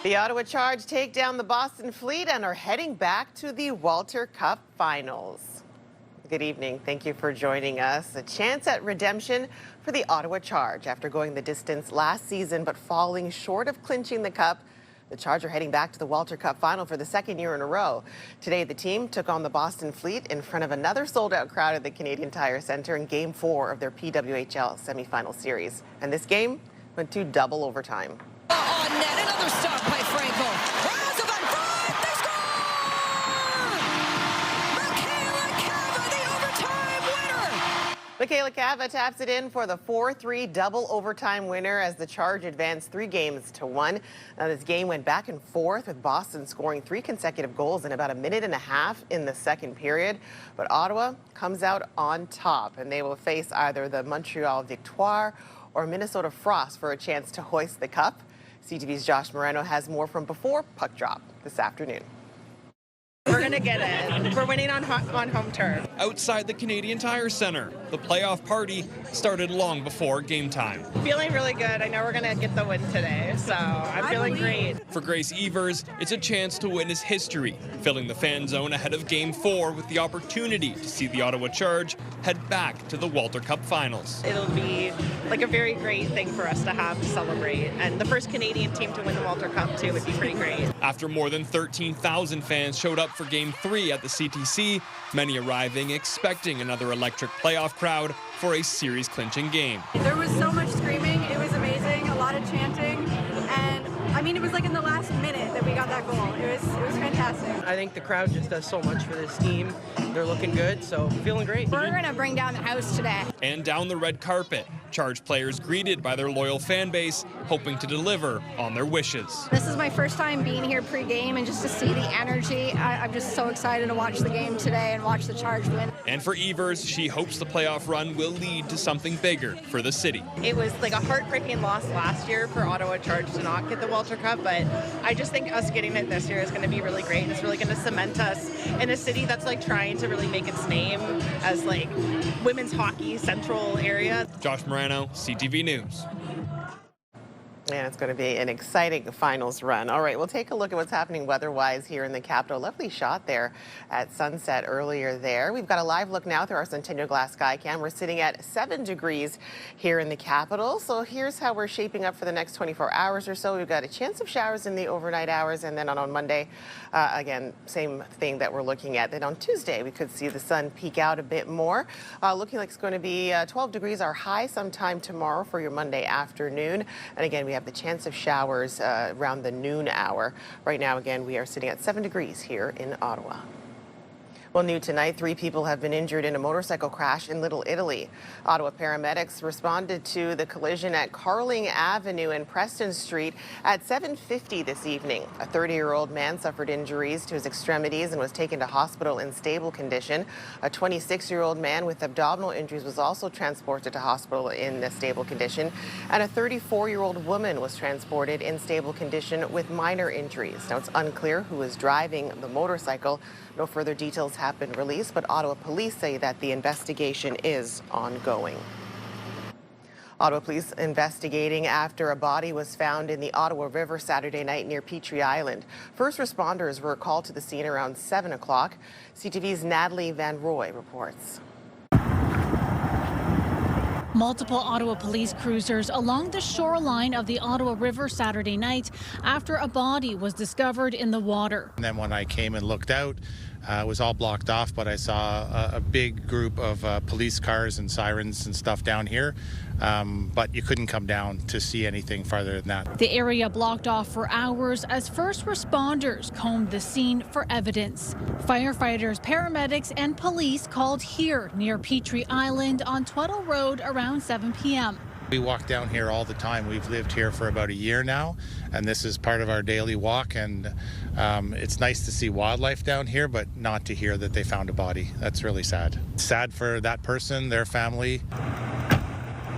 The Ottawa Charge take down the Boston Fleet and are heading back to the Walter Cup Finals. Good evening. Thank you for joining us. A chance at redemption for the Ottawa Charge after going the distance last season but falling short of clinching the cup. The Charge are heading back to the Walter Cup Final for the second year in a row. Today, the team took on the Boston Fleet in front of another sold-out crowd at the Canadian Tire Centre in Game 4 of their PWHL semifinal series. And this game went to double overtime. On net, another stop by Franco. Rouse of on front, they score! Michaela Cava, the overtime winner! Michaela Cava taps it in for the 4-3 double overtime winner as the Charge advanced 3-1. Now, this game went back and forth with Boston scoring 3 consecutive goals in about a minute and a half in the second period. But Ottawa comes out on top, and they will face either the Montreal Victoire or Minnesota Frost for a chance to hoist the cup. CTV's Josh Marano has more from before puck drop this afternoon. We're going to get it. We're winning on home turf. Outside the Canadian Tire Centre, the playoff party started long before game time. Feeling really good. I know we're going to get the win today, so I'm feeling great. For Grace Evers, it's a chance to witness history, filling the fan zone ahead of Game 4 with the opportunity to see the Ottawa Charge head back to the Walter Cup Finals. It'll be like a very great thing for us to have to celebrate, and the first Canadian team to win the Walter Cup too would be pretty great. After more than 13,000 fans showed up for Game 3 at the CTC, many arriving expecting another electric playoff crowd for a series-clinching game. There was so much screaming. It was amazing. A lot of chanting, and I mean, it was like in the last minute that we got that goal. It was fantastic. I think the crowd just does so much for this team. They're looking good, so feeling great. We're going to bring down the house today. And down the red carpet, Charge players greeted by their loyal fan base, hoping to deliver on their wishes. This is my first time being here pre-game, and just to see the energy, I'm just so excited to watch the game today and watch the Charge win. And for Evers, she hopes the playoff run will lead to something bigger for the city. It was like a heartbreaking loss last year for Ottawa Charge to not get the Walter Cup, but I just think us getting it this year is going to be really great, and it's really going to cement us in a city that's like trying to really make its name as like women's hockey central area. Josh Marano, CTV News. Yeah, it's going to be an exciting finals run. All right, we'll take a look at what's happening weather-wise here in the capital. Lovely shot there at sunset earlier there. We've got a live look now through our Centennial Glass Sky Cam. We're sitting at 7 degrees here in the capital. So here's how we're shaping up for the next 24 hours or so. We've got a chance of showers in the overnight hours, and then on Monday, again, same thing that we're looking at. Then on Tuesday, we could see the sun peek out a bit more. Looking like it's going to be 12 degrees our high sometime tomorrow for your Monday afternoon. And again, we have the chance of showers around the noon hour. Right now, again, we are sitting at 7 degrees here in Ottawa. Well, new tonight, 3 people have been injured in a motorcycle crash in Little Italy. Ottawa paramedics responded to the collision at Carling Avenue and Preston Street at 7:50 this evening. A 30-year-old man suffered injuries to his extremities and was taken to hospital in stable condition. A 26-year-old man with abdominal injuries was also transported to hospital in a stable condition. And a 34-year-old woman was transported in stable condition with minor injuries. Now, it's unclear who was driving the motorcycle. No further details have been released, but Ottawa police say that the investigation is ongoing. Ottawa police investigating after a body was found in the Ottawa River Saturday night near Petrie Island. First responders were called to the scene around 7 o'clock. CTV's Natalie Van Rooy reports. Multiple Ottawa police cruisers along the shoreline of the Ottawa River Saturday night after a body was discovered in the water. And then when I came and looked out, it was all blocked off, but I saw a big group of police cars and sirens and stuff down here, but you couldn't come down to see anything farther than that. The area blocked off for hours as first responders combed the scene for evidence. Firefighters, paramedics and police called here near Petrie Island on Tweddle Road around 7 p.m. We walk down here all the time. We've lived here for about a year now, and this is part of our daily walk, and it's nice to see wildlife down here, but not to hear that they found a body. That's really sad. Sad for that person, their family.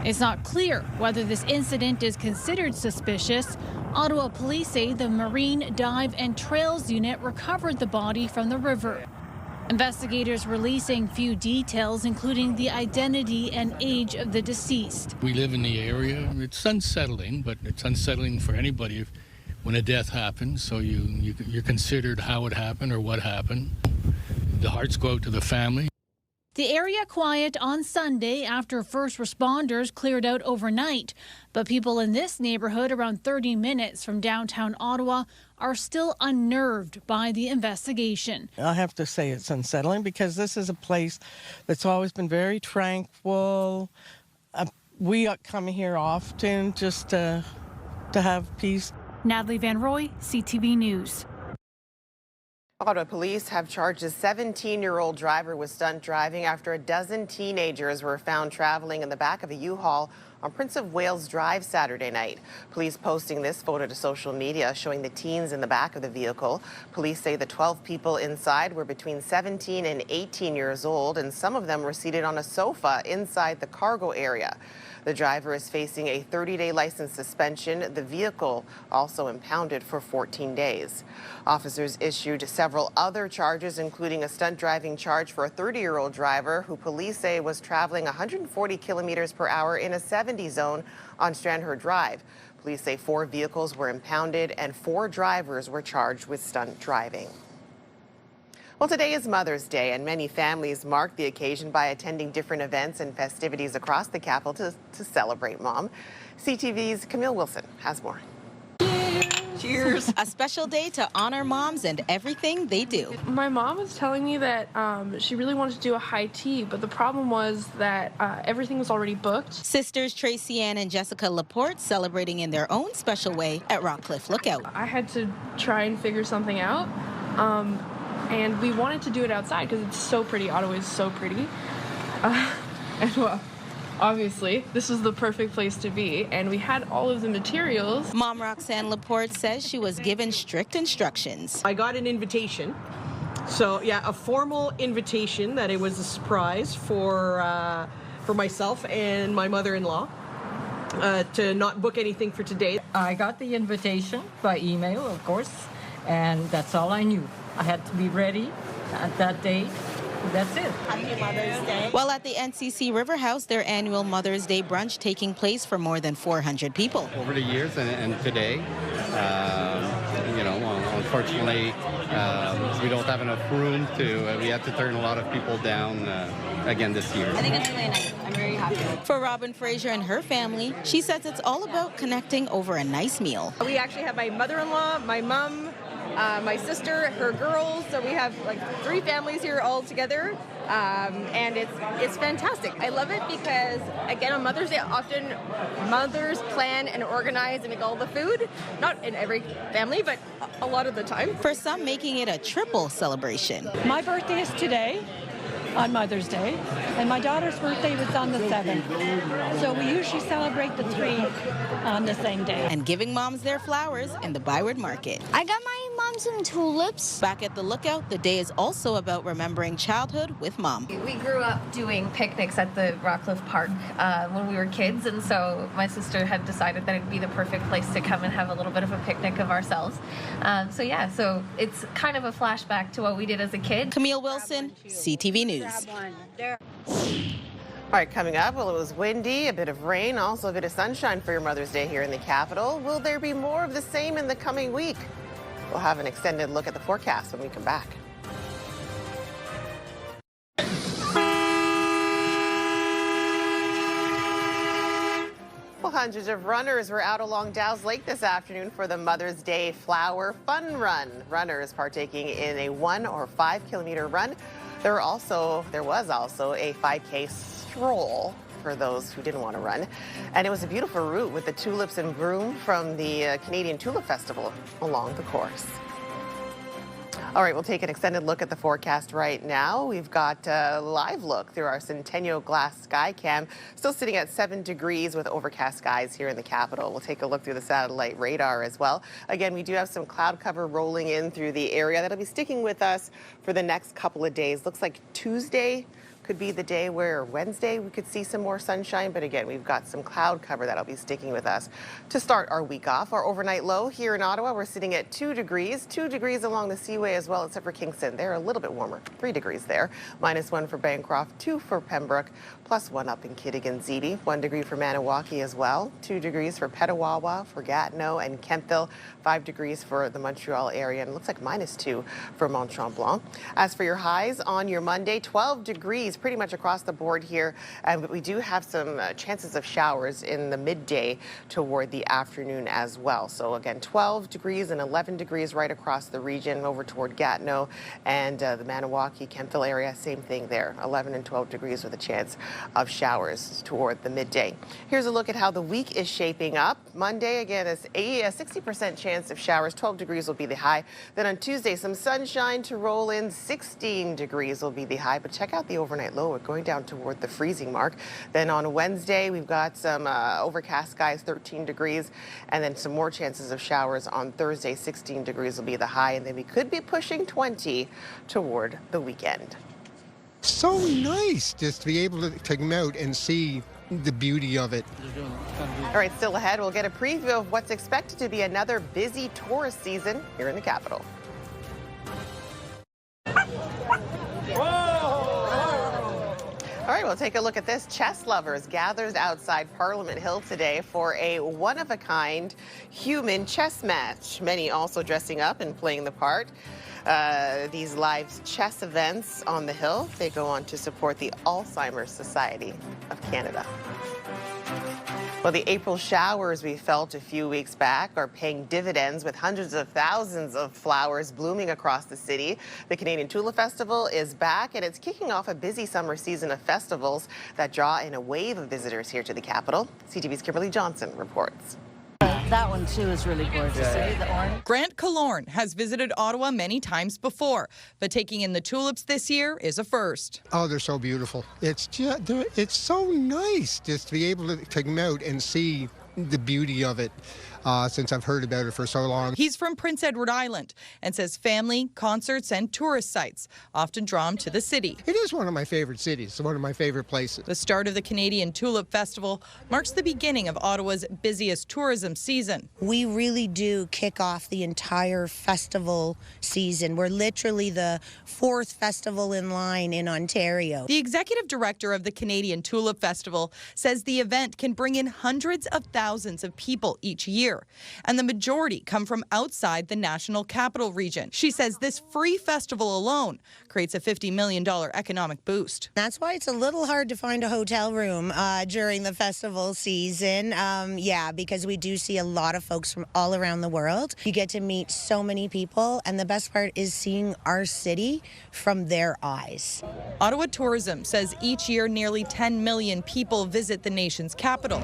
It's not clear whether this incident is considered suspicious. Ottawa police say the Marine Dive and Trails Unit recovered the body from the river. Investigators releasing few details, including the identity and age of the deceased. We live in the area. It's unsettling, but it's unsettling for anybody when a death happens, so you're considered how it happened or what happened. The hearts go out to the family. The area quiet on Sunday after first responders cleared out overnight. But people in this neighborhood around 30 minutes from downtown Ottawa are still unnerved by the investigation. I have to say it's unsettling because this is a place that's always been very tranquil. We come here often just to have peace. Natalie Van Rooy, CTV News. Ottawa police have charged a 17-year-old driver with stunt driving after a dozen teenagers were found traveling in the back of a U-Haul on Prince of Wales Drive Saturday night. Police posting this photo to social media showing the teens in the back of the vehicle. Police say the 12 people inside were between 17 and 18 years old, and some of them were seated on a sofa inside the cargo area. The driver is facing a 30-day license suspension. The vehicle also impounded for 14 days. Officers issued several other charges, including a stunt driving charge for a 30-year-old driver who police say was traveling 140 kilometers per hour in a 70 zone on Strandherd Drive. Police say 4 vehicles were impounded and 4 drivers were charged with stunt driving. Well, today is Mother's Day, and many families mark the occasion by attending different events and festivities across the capital to celebrate Mom. CTV's Camille Wilson has more. Cheers. A special day to honor moms and everything they do. My mom was telling me that she really wanted to do a high tea, but the problem was that everything was already booked. Sisters Tracey-Anne and Jessica Laporte celebrating in their own special way at Rockcliffe Lookout. I had to try and figure something out. And we wanted to do it outside because it's so pretty. Ottawa is so pretty. And well, obviously, this is the perfect place to be. And we had all of the materials. Mom Roxanne Laporte says she was given strict instructions. I got an invitation. So, yeah, a formal invitation that it was a surprise for myself and my mother-in-law to not book anything for today. I got the invitation by email, of course, and that's all I knew. I had to be ready at that date. That's it. Happy Mother's Day. While at the NCC River House, their annual Mother's Day brunch taking place for more than 400 people. Over the years and today, unfortunately, we don't have enough room to, we had to turn a lot of people down again this year. I think it's really nice. I'm very happy. For Robin Fraser and her family, she says it's all about connecting over a nice meal. We actually have my mother-in-law, my mom, my sister, her girls, so we have like 3 families here all together, and it's fantastic. I love it because, again, on Mother's Day, often mothers plan and organize and make all the food, not in every family, but a lot of the time. For some, making it a triple celebration. My birthday is today, on Mother's Day, and my daughter's birthday was on the 7th. So we usually celebrate the 3 on the same day. And giving moms their flowers in the Byward Market. I got my mom some tulips. Back at the Lookout, the day is also about remembering childhood with Mom. We grew up doing picnics at the Rockcliffe Park when we were kids, and so my sister had decided that it'd be the perfect place to come and have a little bit of a picnic of ourselves. So it's kind of a flashback to what we did as a kid. Camille Wilson, CTV News. All right, coming up, well, it was windy, a bit of rain, also a bit of sunshine for your Mother's Day here in the capital. Will there be more of the same in the coming week? We'll have an extended look at the forecast when we come back. Well, hundreds of runners were out along Dow's Lake this afternoon for the Mother's Day Flower Fun Run. Runners partaking in a 1 or 5 kilometer run. There was also a 5K stroll for those who didn't want to run. And it was a beautiful route with the tulips in bloom from the Canadian Tulip Festival along the course. All right, we'll take an extended look at the forecast right now. We've got a live look through our Centennial Glass Sky Cam. Still sitting at 7 degrees with overcast skies here in the capital. We'll take a look through the satellite radar as well. Again, we do have some cloud cover rolling in through the area that'll be sticking with us for the next couple of days. Looks like Tuesday could be the day where Wednesday we could see some more sunshine. But again, we've got some cloud cover that'll be sticking with us to start our week off. Our overnight low here in Ottawa, we're sitting at 2 degrees. 2 degrees along the Seaway as well, except for Kingston. They're a little bit warmer. 3 degrees there. -1 for Bancroft, 2 for Pembroke, +1 up in Kittigan-Zibi. 1 degree for Maniwaki as well. 2 degrees for Petawawa, for Gatineau and Kemptville. 5 degrees for the Montreal area, and it looks like -2 for Mont-Tremblant. As for your highs on your Monday, 12 degrees pretty much across the board here, but we do have some chances of showers in the midday toward the afternoon as well. So again, 12 degrees and 11 degrees right across the region over toward Gatineau and the Maniwaki, Kemptville area, same thing there, 11 and 12 degrees with a chance of showers toward the midday. Here's a look at how the week is shaping up. Monday, again, is a 60% chance of showers. 12 degrees will be the high. Then on Tuesday, some sunshine to roll in. 16 degrees will be the high. But check out the overnight low. We're going down toward the freezing mark. Then on Wednesday, we've got some overcast skies, 13 degrees. And then some more chances of showers on Thursday. 16 degrees will be the high. And then we could be pushing 20 toward the weekend. So nice just to be able to come out and see the beauty of it. All right, still ahead, we'll get a preview of what's expected to be another busy tourist season here in the capital. All right, we'll take a look at this. Chess lovers gathered outside Parliament Hill today for a one-of-a-kind human chess match. Many also dressing up and playing the part. These live chess events on the Hill, they go on to support the Alzheimer's Society of Canada. Well, the April showers we felt a few weeks back are paying dividends with hundreds of thousands of flowers blooming across the city. The Canadian Tulip Festival is back, and it's kicking off a busy summer season of festivals that draw in a wave of visitors here to the capital. CTV's Kimberly Johnson reports. That one, too, is really gorgeous. Yeah. The orange. Grant Killorn has visited Ottawa many times before, but taking in the tulips this year is a first. Oh, they're so beautiful. It's so nice just to be able to come out and see the beauty of it since I've heard about it for so long. He's from Prince Edward Island and says family, concerts, and tourist sites often draw him to the city. It is one of my favorite cities, one of my favorite places. The start of the Canadian Tulip Festival marks the beginning of Ottawa's busiest tourism season. We really do kick off the entire festival season. We're literally the 4th festival in line in Ontario. The executive director of the Canadian Tulip Festival says the event can bring in hundreds of thousands of people each year, and the majority come from outside the National Capital Region. She says this free festival alone creates a $50 million economic boost. That's why it's a little hard to find a hotel room during the festival season. Because we do see a lot of folks from all around the world. You get to meet so many people, and the best part is seeing our city from their eyes. Ottawa Tourism says each year nearly 10 million people visit the nation's capital.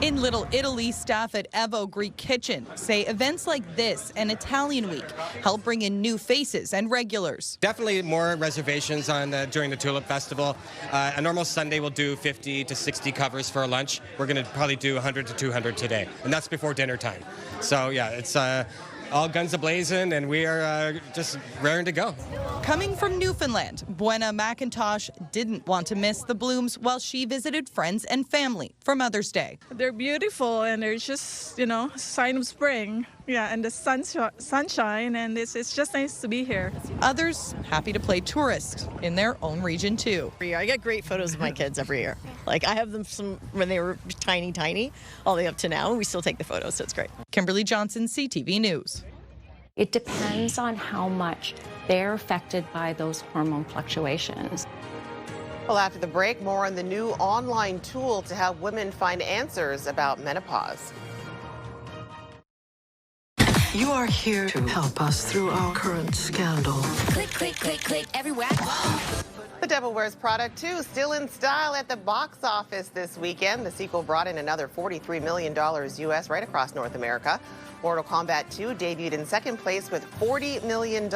In Little Italy, staff at Evo Greek Kitchen say events like this and Italian Week help bring in new faces and regulars. Definitely more reservations on during the Tulip Festival. A normal Sunday we'll do 50 to 60 covers for a lunch. We're going to probably do 100 to 200 today, and that's before dinner time. So yeah, it's all guns a-blazing, and we are just raring to go. Coming from Newfoundland, Buena McIntosh didn't want to miss the blooms while she visited friends and family for Mother's Day. They're beautiful, and they're just, a sign of spring. Yeah, and the sunshine, and it's just nice to be here. Others happy to play tourist in their own region, too. I get great photos of my kids every year. Like, I have them when they were tiny, all the way up to now, and we still take the photos, so it's great. Kimberly Johnson, CTV News. It depends on how much they're affected by those hormone fluctuations. Well, after the break, more on the new online tool to help women find answers about menopause. You are here to help us through our current scandal. Click, click, click, click, everywhere. The Devil Wears Prada 2 still in style at the box office this weekend. The sequel brought in another $43 million US right across North America. Mortal Kombat 2 debuted in second place with $40 million,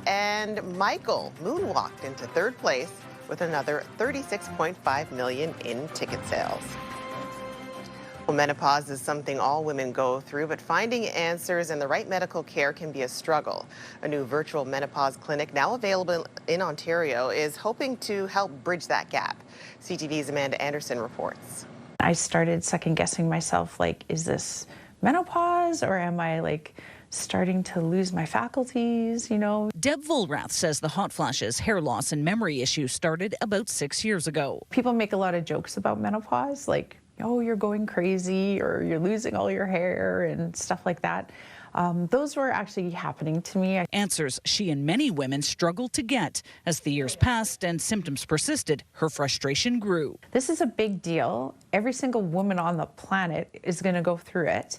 and Michael moonwalked into third place with another $36.5 million in ticket sales. Well, menopause is something all women go through, but finding answers and the right medical care can be a struggle. A new virtual menopause clinic now available in Ontario is hoping to help bridge that gap. CTV's Amanda Anderson reports. I started second guessing myself, like, is this menopause or am I like starting to lose my faculties, you know? Deb Volrath says the hot flashes, hair loss and memory issues started about 6 years ago. People make a lot of jokes about menopause, like, oh, you're going crazy or you're losing all your hair and stuff like that. Those were actually happening to me. Answers she and many women struggled to get. As the years passed and symptoms persisted, her frustration grew. This is a big deal. Every single woman on the planet is going to go through it.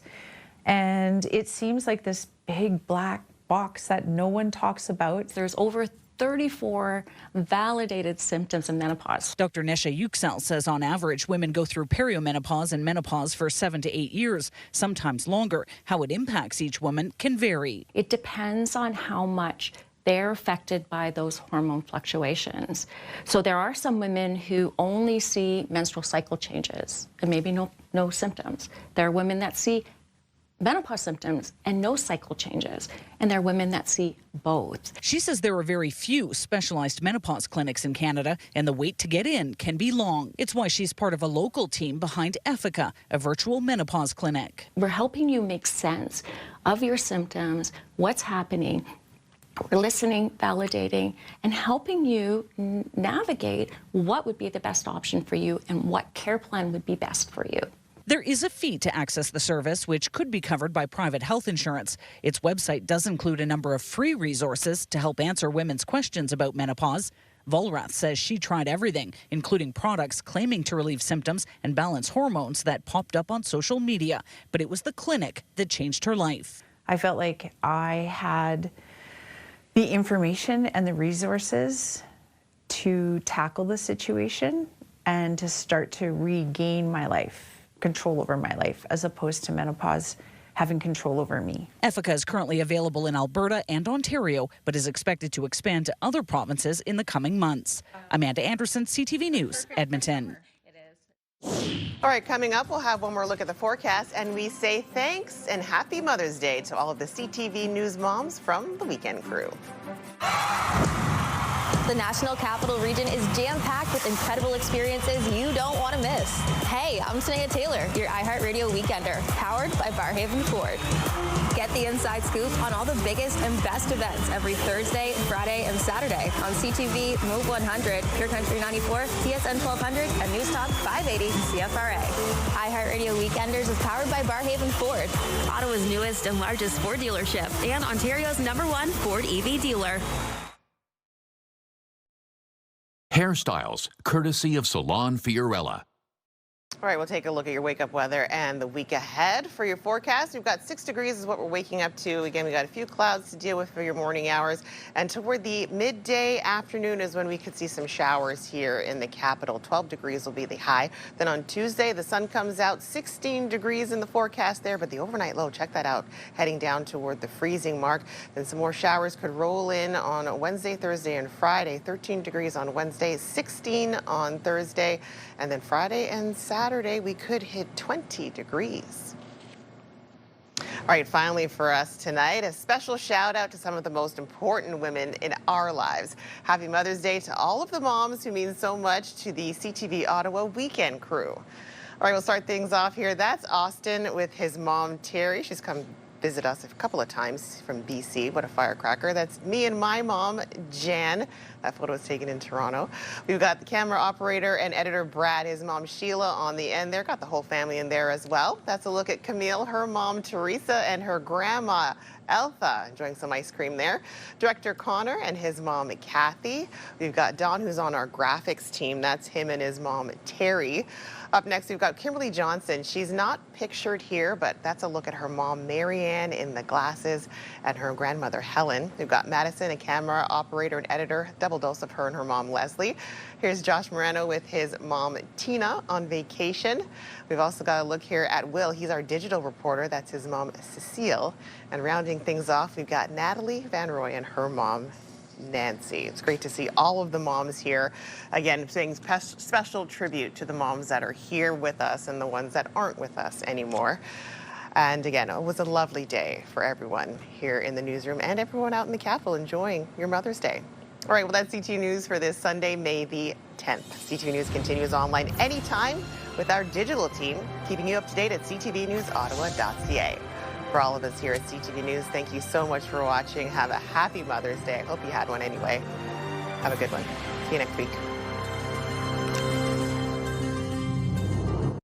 And it seems like this big black box that no one talks about. There's over 34 validated symptoms of menopause. Dr. Nesha Yüksel says on average, women go through perimenopause and menopause for 7 to 8 years, sometimes longer. How it impacts each woman can vary. It depends on how much they're affected by those hormone fluctuations. So there are some women who only see menstrual cycle changes and maybe no symptoms. There are women that see menopause symptoms and no cycle changes. And there are women that see both. She says there are very few specialized menopause clinics in Canada, and the wait to get in can be long. It's why she's part of a local team behind Ethica, a virtual menopause clinic. We're helping you make sense of your symptoms, what's happening. We're listening, validating, and helping you navigate what would be the best option for you and what care plan would be best for you. There is a fee to access the service, which could be covered by private health insurance. Its website does include a number of free resources to help answer women's questions about menopause. Volrath says she tried everything, including products claiming to relieve symptoms and balance hormones that popped up on social media. But it was the clinic that changed her life. I felt like I had the information and the resources to tackle the situation and to start to regain my life. Control over my life, as opposed to menopause having control over me. Ethica is currently available in Alberta and Ontario, but is expected to expand to other provinces in the coming months. Amanda Anderson, CTV News, Edmonton. All right, coming up, we'll have one more look at the forecast, and we say thanks and happy Mother's Day to all of the CTV News moms from the weekend crew. The National Capital Region is jam-packed with incredible experiences you don't want to miss. Hey, I'm Sneha Taylor, your iHeartRadio Weekender, powered by Barrhaven Ford. Get the inside scoop on all the biggest and best events every Thursday, Friday, and Saturday on CTV, Move 100, Pure Country 94, TSN 1200, and News Talk 580 CFRA. iHeartRadio Weekenders is powered by Barrhaven Ford, Ottawa's newest and largest Ford dealership, and Ontario's #1 Ford EV dealer. Hairstyles, courtesy of Salon Fiorella. All right, we'll take a look at your wake-up weather and the week ahead. For your forecast, we've got 6 degrees is what we're waking up to. Again, we got a few clouds to deal with for your morning hours. And toward the midday afternoon is when we could see some showers here in the capital. 12 degrees will be the high. Then on Tuesday, the sun comes out, 16 degrees in the forecast there, but the overnight low, check that out, heading down toward the freezing mark. Then some more showers could roll in on Wednesday, Thursday, and Friday. 13 degrees on Wednesday, 16 on Thursday, and then Friday and Saturday, we could hit 20 degrees. All right, finally for us tonight, a special shout out to some of the most important women in our lives. Happy Mother's Day to all of the moms who mean so much to the CTV Ottawa weekend crew. All right, we'll start things off here. That's Austin with his mom, Terry. She's come visit us a couple of times from BC. What a firecracker. That's me and my mom, Jan. That photo was taken in Toronto. We've got the camera operator and editor, Brad, his mom, Sheila, on the end there. Got the whole family in there as well. That's a look at Camille, her mom, Teresa, and her grandma, Alpha, enjoying some ice cream there. Director Connor and his mom, Kathy. We've got Don, who's on our graphics team. That's him and his mom, Terry. Up next, we've got Kimberly Johnson. She's not pictured here, but that's a look at her mom, Marianne, in the glasses, and her grandmother, Helen. We've got Madison, a camera operator and editor, double dose of her and her mom, Leslie. Here's Josh Marano with his mom, Tina, on vacation. We've also got a look here at Will. He's our digital reporter. That's his mom, Cecile. And rounding things off, we've got Natalie Van Roy and her mom, Nancy. It's great to see all of the moms here. Again, saying special tribute to the moms that are here with us and the ones that aren't with us anymore. And again, it was a lovely day for everyone here in the newsroom and everyone out in the Capitol enjoying your Mother's Day. All right, well, that's CTV News for this Sunday, May the 10th. CTV News continues online anytime with our digital team, keeping you up to date at ctvnewsottawa.ca. For all of us here at CTV News, thank you so much for watching. Have a happy Mother's Day. I hope you had one anyway. Have a good one. See you next week.